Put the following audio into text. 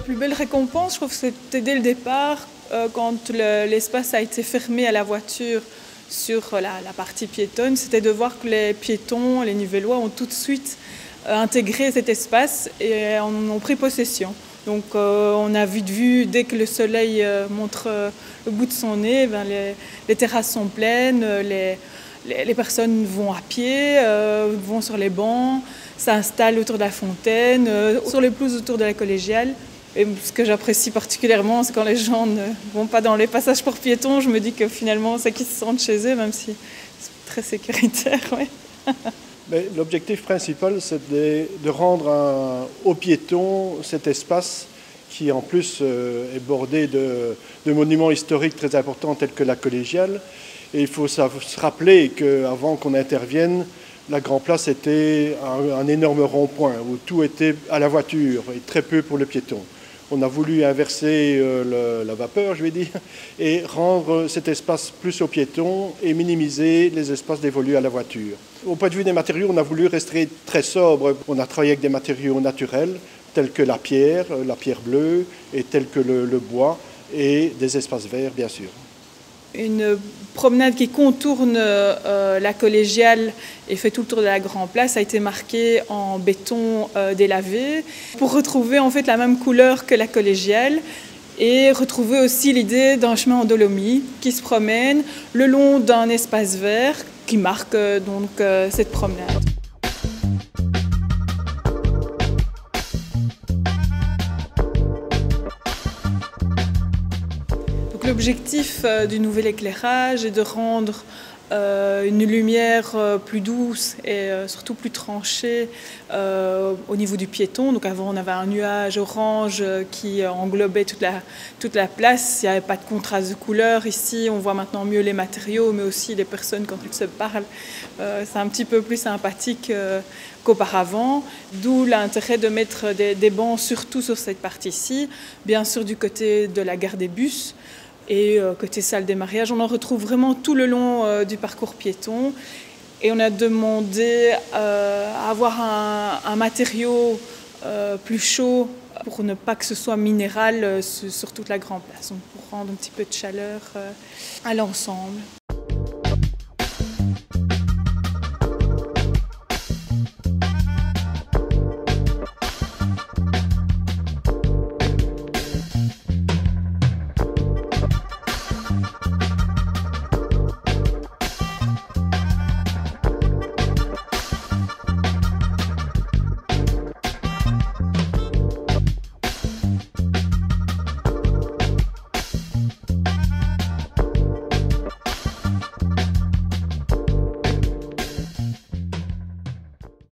plus belle récompense, je trouve que c'était dès le départ, quand l'espace a été fermé à la voiture sur la partie piétonne, c'était de voir que les piétons, les Nivellois ont tout de suite intégré cet espace et en ont pris possession. Donc on a vu, dès que le soleil montre le bout de son nez, les terrasses sont pleines, les personnes vont à pied, vont sur les bancs, s'installent autour de la fontaine, sur les pelouses autour de la collégiale. Et ce que j'apprécie particulièrement, c'est quand les gens ne vont pas dans les passages pour piétons. Je me dis que finalement, c'est qu'ils se sentent chez eux, même si c'est très sécuritaire. Ouais. L'objectif principal, c'est de rendre aux piétons cet espace qui, en plus, est bordé de monuments historiques très importants tels que la collégiale. Et il faut se rappeler qu'avant qu'on intervienne, la Grand Place était un énorme rond-point où tout était à la voiture et très peu pour le piéton. On a voulu inverser la vapeur, je vais dire, et rendre cet espace plus aux piétons et minimiser les espaces dévolus à la voiture. Au point de vue des matériaux, on a voulu rester très sobre. On a travaillé avec des matériaux naturels, tels que la pierre bleue, et tels que le bois, et des espaces verts, bien sûr. Une promenade qui contourne la collégiale et fait tout le tour de la Grand Place a été marquée en béton délavé pour retrouver en fait la même couleur que la collégiale et retrouver aussi l'idée d'un chemin en dolomie qui se promène le long d'un espace vert qui marque donc cette promenade. L'objectif du nouvel éclairage est de rendre une lumière plus douce et surtout plus tranchée au niveau du piéton. Donc avant on avait un nuage orange qui englobait toute la place, il n'y avait pas de contraste de couleur. Ici on voit maintenant mieux les matériaux mais aussi les personnes quand elles se parlent. C'est un petit peu plus sympathique qu'auparavant, d'où l'intérêt de mettre des bancs surtout sur cette partie-ci, bien sûr du côté de la gare des bus. Et côté salle des mariages, on en retrouve vraiment tout le long du parcours piéton. Et on a demandé à avoir un matériau plus chaud pour ne pas que ce soit minéral sur toute la Grande Place, donc pour rendre un petit peu de chaleur à l'ensemble.